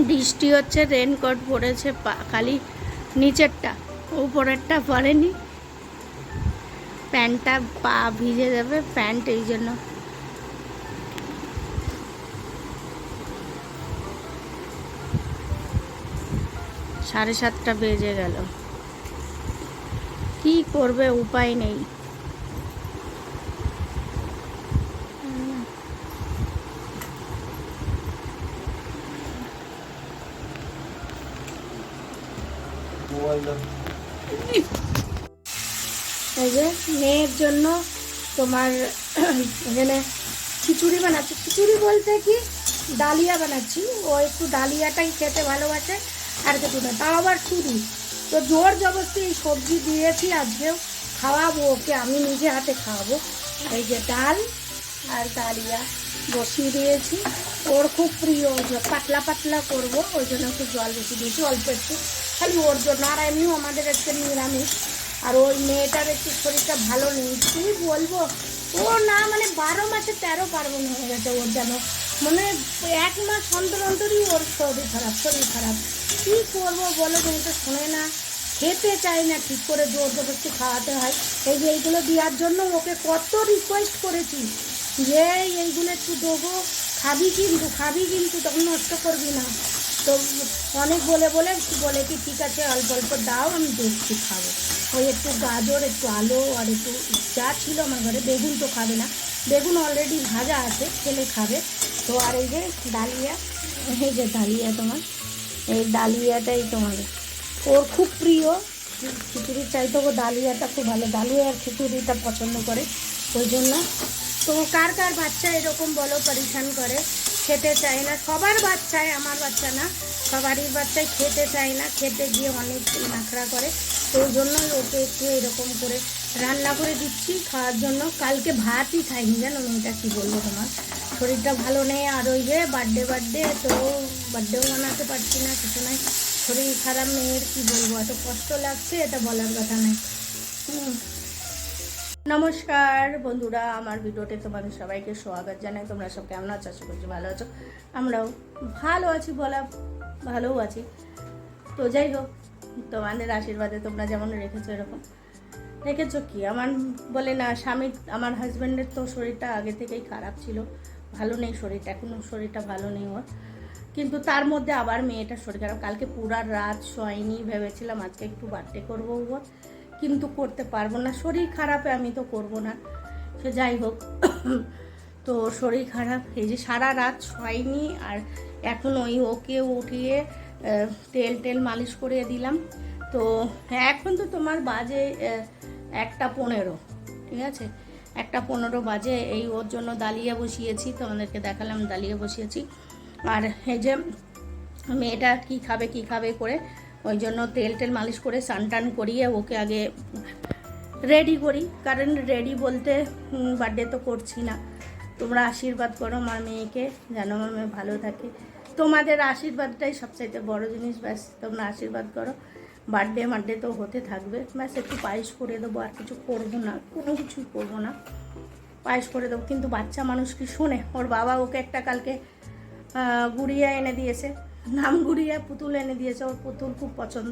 বৃষ্টি হচ্ছে, রেনকোট পরেছে, খালি নিচেরটা, উপরেরটা পরেনি। প্যান্টটা পা ভিজে যাবে, প্যান্ট এই জন্য। সাড়ে 7টা বেজে গেল, কি করবে, উপায় নেই। এই যে মেয়ের জন্য তোমার এখানে খিচুড়ি বানাচ্ছি। খিচুড়ি বলতে কি, ডালিয়া বানাচ্ছি। ও একটু ডালিয়াটাই খেতে ভালোবাসে, আর কিছু না, তাও আবার শুধু। তো জোর জবরদস্তি এই সবজি দিয়েছি, আজকেও খাওয়াবো ওকে, আমি নিজে হাতে খাওয়াবো। এই যে ডাল আর ডালিয়া বসিয়ে দিয়েছি, ওর খুব প্রিয়। পাতলা পাতলা করবো, ওই জন্য একটু জল বেশি দিয়েছি, অল্প একটু, খালি ওর জন্য। আর এমনিও আমাদের একটু নিরামিষ। আর ওই মেয়েটার একটু শরীরটা ভালো নেই, কি বলবো, ও না মানে 12 মাসে 13 পার্বণ হয়ে গেছে ওর, যেন মানে 1 মাস অন্তর অন্তরই ওর শরীর খারাপ। কী করবো বলো, মেয়েটা শোনে না, খেতে চায় না ঠিক করে, জোর জবরদস্তি খাওয়াতে হয়। এই যে এইগুলো দেওয়ার জন্য ওকে কত রিকোয়েস্ট করেছি যে এইগুলো একটু দেবো, খাবি কিন্তু তখন নষ্ট করবি না। তো অনেক বলে কি ঠিক আছে, অল্প অল্প দাও, আমি দেখছি খাবো। ওই একটু গাজর, একটু আলু, আর একটু যা ছিল আমার ঘরে, বেগুন তো খাবে না, বেগুন অলরেডি ভাজা আছে, ছেলে খাবে। তো আর এই যে ডালিয়া, এই যে ডালিয়া তোমার, এই ডালিয়াটাই তোমার ওর খুব প্রিয়। খিচুড়ির চাইতে ও ডালিয়াটা খুব ভালো, ডালিয়া আর খিচুড়িটা পছন্দ করে, ওই জন্য। তো কার কার বাচ্চা এরকম বলো, পরিশান করে, খেতে চায় না। সবার বাচ্চায়, আমার বাচ্চা না, সবারই বাচ্চাই খেতে চায় না, খেতে গিয়ে অনেক নাখরা করে। তো ওই জন্যই ওকে একটু এরকম করে রান্না করে দিচ্ছি খাওয়ার জন্য। কালকে ভাতই খাইনি, জানো মেয়েটা, কী বলবো তোমার, শরীরটা ভালো নেই। আর ওই যে বার্থডে, তো বার্থডেও বানাতে পারছি না, কিছু নাই, শরীর খারাপ মেয়ের, কী বলবো, এত কষ্ট লাগছে, এটা বলার কথা নয়। নমস্কার বন্ধুরা, আমার ভিডিওতে তোমাদের সবাইকে স্বাগত জানাই। তোমরা সব কেমন আছো? আশা করছি ভালো আছো, আমরাও ভালো আছি, ভালোও আছি। তো যাই হোক, তোমাদের আশীর্বাদে তোমরা যেমন রেখেছো এরকম রেখেছো কি, আমার বলে না, আমার হাজব্যান্ডের তো শরীরটা আগে থেকেই খারাপ ছিল, ভালো নেই শরীরটা, এখনও শরীরটা ভালো নেই ওর। কিন্তু তার মধ্যে আবার মেয়েটার শরীর খারাপ, কালকে পুরা রাত শোয়নি, ভেবেছিলাম আজকে একটু বার্থডে করবো ওর, কিন্তু করতে পারবো না, শরীর খারাপে আমি তো করব না। সে যাই হোক, তো শরীর খারাপ, এই যে সারা রাত শোয়নি। আর এখন ওকে উঠিয়ে তেল মালিশ করে দিলাম। তো এখন তো তোমার বাজে 1:15, ঠিক আছে, 1:15 বাজে। এই ওর জন্য ডালিয়া বসিয়েছি, তোমাদেরকে দেখালাম ডালিয়া বসিয়েছি। আর এই যে মেয়েটা কি খাবে করে, ওই জন্য তেল মালিশ করে স্নান করিয়ে ওকে আগে রেডি করি। কারণ রেডি বলতে বার্থডে তো করছি না, তোমরা আশীর্বাদ করো আমার মেয়েকে, যেন আমার মেয়ে ভালো থাকে। তোমাদের আশীর্বাদটাই সবচাইতে বড় জিনিস, ব্যাস তোমরা আশীর্বাদ করো। বার্থডে তো হতে থাকবে, ব্যাস একটু পায়েস করে দেবো, আর কিছু করবো না, কোনো কিছুই করবো না, পায়েস করে দেবো। কিন্তু বাচ্চা মানুষ কি শোনে, ওর বাবা ওকে একটা কালকে গুড়িয়া এনে দিয়েছে, নাম গুড়িয়া, পুতুল এনে দিয়েছে, ওর পুতুল খুব পছন্দ,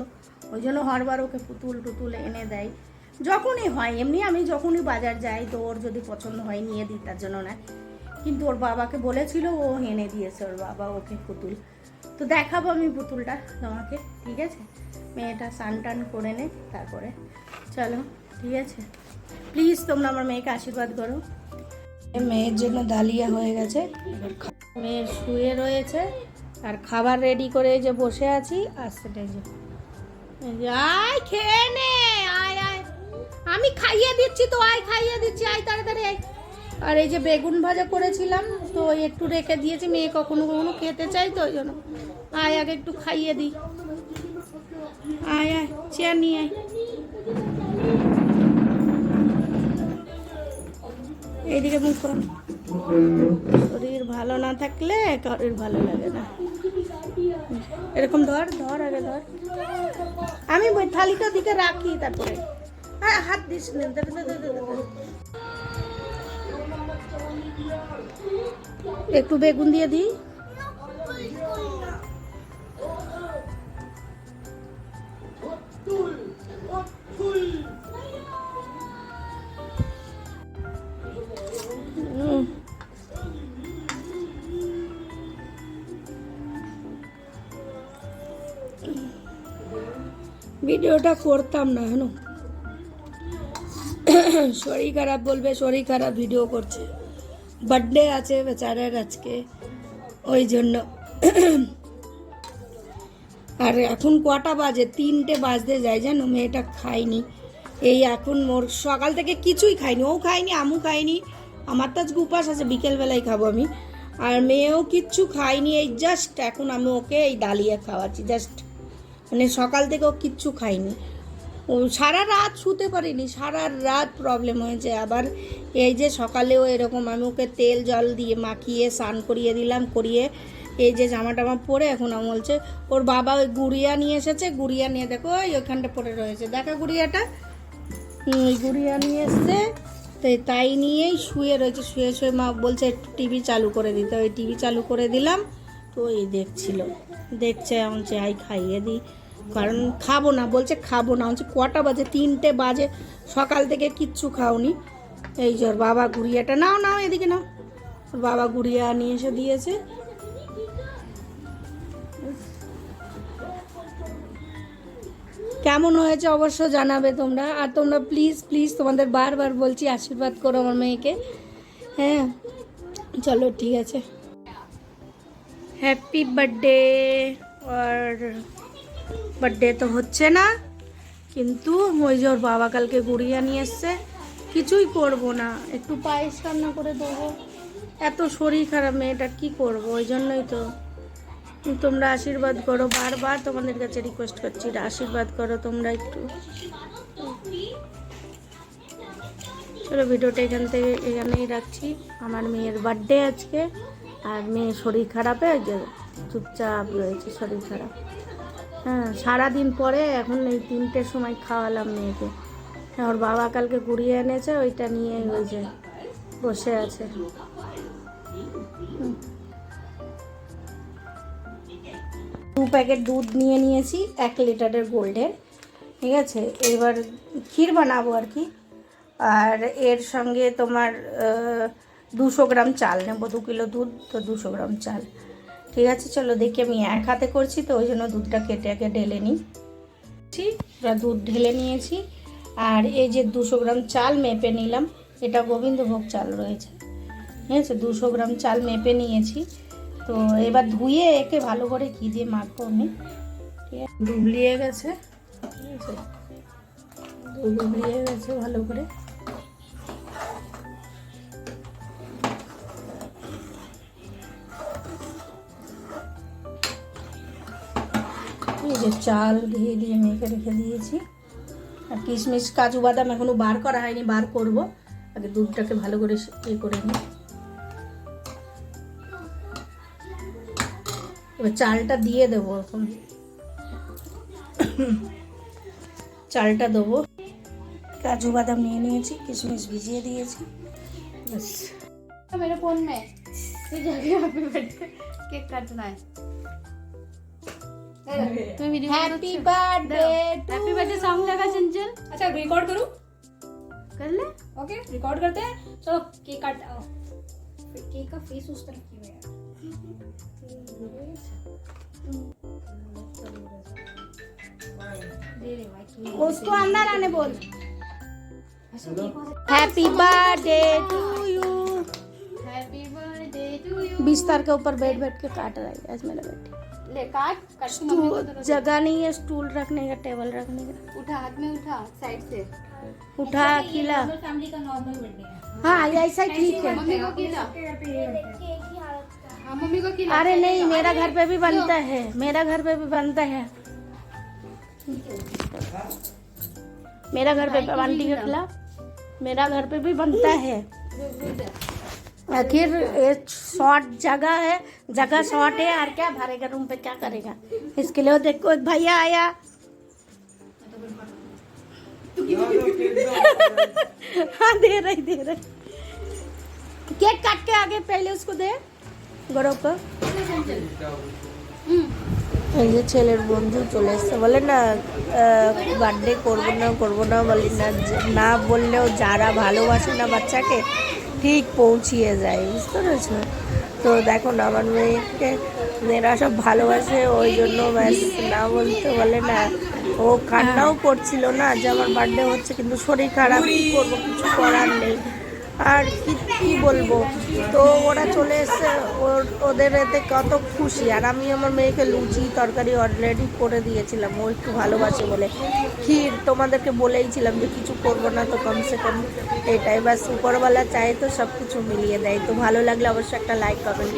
ওই জন্য হরবার ওকে পুতুল এনে দেয় যখনই হয়। এমনি আমি যখনই বাজার যাই, তো ওর যদি পছন্দ হয় নিয়ে দিই, তার জন্য না। কিন্তু ওর বাবাকে বলেছিল, ও এনে দিয়েছে ওর বাবা ওকে পুতুল। তো দেখাবো আমি পুতুলটা তোমাকে, ঠিক আছে। মেয়েটা স্নান করে নে, তারপরে চলো, ঠিক আছে। প্লিজ তোমরা আমার মেয়েকে আশীর্বাদ করো। মেয়ের জন্য ডালিয়া হয়ে গেছে, এবার মেয়ের শুয়ে রয়েছে, আর খাবার রেডি করে যে বসে আছি। আস্তে আয় খেয়ে নে, আয় আমি খাইয়ে দিচ্ছি, তো খাইয়ে দিচ্ছি, তাড়াতাড়ি আয়। আর এই যে বেগুন ভাজা করেছিলাম, তো একটু রেখে দিয়েছি, মেয়ে কখনো খেতে চাই, তো ওই জন্য আয় আগে একটু খাইয়ে দিই। আয় চেয়ার নিয়ে আয়। এইদিকে মুখ কর। শরীর ভালো না থাকলে কারোর ভালো লাগে না। এরকম ধর আগে ধর, আমি থালিটা দিকে রাখি, তারপরে হাত দিস। একটু বেগুন দিয়ে দিই। ভিডিওটা করতাম না হেন, শরীর খারাপ বলবে, শরীর খারাপ ভিডিও করছে, বার্থডে আছে বেচারার আজকে, ওই জন্য। আর এখন কটা বাজে? 3টে বাজতে যায় জানো। মেয়েটা খায়নি, এই এখন মোর সকাল থেকে কিছুই খায়নি, ও খায়নি, আমু খায়নি, আমার তো আজকে উপাস আছে, বিকেলবেলায় খাবো আমি। আর মেয়েও কিচ্ছু খায়নি, এই জাস্ট এখন আমি ওকে এই ডালিয়া খাওয়াচ্ছি, জাস্ট মানে সকাল থেকে ও কিচ্ছু খায়নি। ও সারা রাত শুতে পারিনি, সারা রাত প্রবলেম হয়েছে। আবার এই যে সকালেও এরকম আমি ওকে তেল জল দিয়ে মাখিয়ে স্নান করিয়ে দিলাম, করিয়ে এই যে জামা টামা পরে এখন আমি বলছে ওর বাবা ওই গুড়িয়া নিয়ে এসেছে, গুড়িয়া নিয়ে দেখো ওইখানটা পড়ে রয়েছে, দেখা গুড়িয়াটা, ওই গুড়িয়া নিয়ে এসছে, তো তাই নিয়েই শুয়ে রয়েছে। শুয়ে শুয়ে মা বলছে একটু টিভি চালু করে দিতে, ওই টিভি চালু করে দিলাম, তো এই দেখছিল, দেখছে এমন আই খাইয়ে দিই, কারণ খাবো না বলছে, খাবো না হচ্ছে। কটা বাজে? 3টে বাজে, সকাল থেকে কিচ্ছু খাওনি। এই যে ওর বাবা গুড়িয়াটা, নাও নাও এদিকে নাও, ওর বাবা গুড়িয়া নিয়ে এসে দিয়েছে। কেমন হয়েছে অবশ্য জানাবে তোমরা। আর তোমরা প্লিজ প্লিজ তোমাদের বারবার বলছি আশীর্বাদ করো আমার মেয়েকে। হ্যাঁ চলো ঠিক আছে, হ্যাপি বার্থডে। আর বার্থডে তো হচ্ছে না, কিন্তু ওই যে ওর বাবা কালকে গুড়িয়া নিয়ে এসছে, কিছুই করব না, একটু পায়েস রান্না করে দেবো। এত শরীর খারাপ মেয়েটার, কি করব, ওই জন্যই তো। তোমরা আশীর্বাদ করো, বারবার তোমাদের কাছে রিকোয়েস্ট করছি, আশীর্বাদ করো তোমরা একটু। চলো ভিডিওটা এখানেই রাখছি। আমার মেয়ের বার্থডে আজকে, আর মেয়ের শরীর খারাপে চুপচাপ রয়েছে, শরীর খারাপ। হ্যাঁ সারাদিন পরে এখন এই 3টের সময় খাওয়ালাম মেয়েকে। ওর বাবা কালকে গুড়িয়ে এনেছে, ওইটা নিয়ে ওই যে বসে আছে। 2 প্যাকেট দুধ নিয়ে নিয়েছি, 1 লিটারের গোল্ডের, ঠিক আছে। এবার ক্ষীর বানাবো আর কি। আর এর সঙ্গে তোমার 200 গ্রাম চাল নেবো, 2 কিলো দুধ তো 200 গ্রাম চাল, ঠিক আছে। চলো দেখি, আমি এক হাতে করছি তো ওই জন্য দুধটা কেটে আগে ঢেলে নিই। দুধ ঢেলে নিয়েছি, আর এই যে 200 গ্রাম চাল মেপে নিলাম, এটা গোবিন্দভোগ চাল রয়েছে, ঠিক আছে। 200 গ্রাম চাল মেপে নিয়েছি, তো এবার ধুয়ে একে ভালো করে ঘি দিয়ে মাখবো আমি, ঠিক আছে। ডুবলিয়ে গেছে, ঠিক আছে, ডুবলিয়ে গেছে ভালো করে। এই যে চাল ঘি দিয়ে মেখে রেখে দিয়েছি। আর কিশমিশ কাজু বাদাম এখনো বার করা হয়নি, বার করব, আগে দুধটাকে ভালো করে করে নিই। এবার চালটা দিয়ে দেবো, এখন চালটা দেবো। কাজু বাদাম নিয়ে নিয়েছি, কিশমিশ ভিজিয়ে দিয়েছি, बस। मेरे फोन में हैप्पी बर्थडे केक काटना है। Happy birthday, happy birthday song लगा चंचल। अच्छा रिकॉर्ड करूं? कर ले। ओके रिकॉर्ड करते हैं, चलो केक काट। केक का फेस उस तरफ क्यों है? उसको अंदर आने बोल। Happy birthday to you. Happy birthday to you. बिस्तर के ऊपर बैठ बैठ के काट रही है आज मेरा बेटी। ले काट काट के मम्मी को दे। जगह नहीं है स्टूल रखने का, टेबल रखने का। उठा हाथ में, उठा साइड से। उठा खिला। फैमिली का नॉर्मल बर्थडे है। हाँ ऐसा ही ठीक है। मम्मी को खिला। हाँ मम्मी को खिला। अरे नहीं, मेरा घर पे भी बनता है, मेरा घर पे भी बनता है, मेरा घर पे आंटी के खिला, मेरा घर पे भी बनता है। आखिर शॉर्ट जगह है, जगह शॉर्ट है, और क्या भरेगा रूम पे, क्या करेगा। इसके लिए देखो एक भैया आया। हाँ दे रही केक काट के आगे पहले उसको दे गौरव को। এই যে ছেলের বন্ধু চলে এসছে, বলে না বার্থডে করবো না বলি না, না বললেও যারা ভালোবাসে না বাচ্চাকে ঠিক পৌঁছিয়ে যায়, বুঝতে পেরেছো? তো দেখো না আমার মেয়েকে মেয়েরা সব ভালোবাসে, ওই জন্য ব্যাস না বলতে বলে না। ও কান্নাও করছিল না যে আমার বার্থডে হচ্ছে, কিন্তু শরীর খারাপ, কী করবো, কিছু করার নেই, আর কি বলবো। তো ওরা চলে এসছে, ওদের এতে কত খুশি। আর আমি আমার মেয়েকে লুচি তরকারি অলরেডি করে দিয়েছিলাম, ও একটু ভালোবাসে বলে। ক্ষীর তোমাদেরকে বলেইছিলাম যে কিছু করবো না, তো কমসে কম এটাই, বাস উপরওয়ালা চাই তো সব কিছু মিলিয়ে দেয়। তো ভালো লাগলে অবশ্যই একটা লাইক করবেন।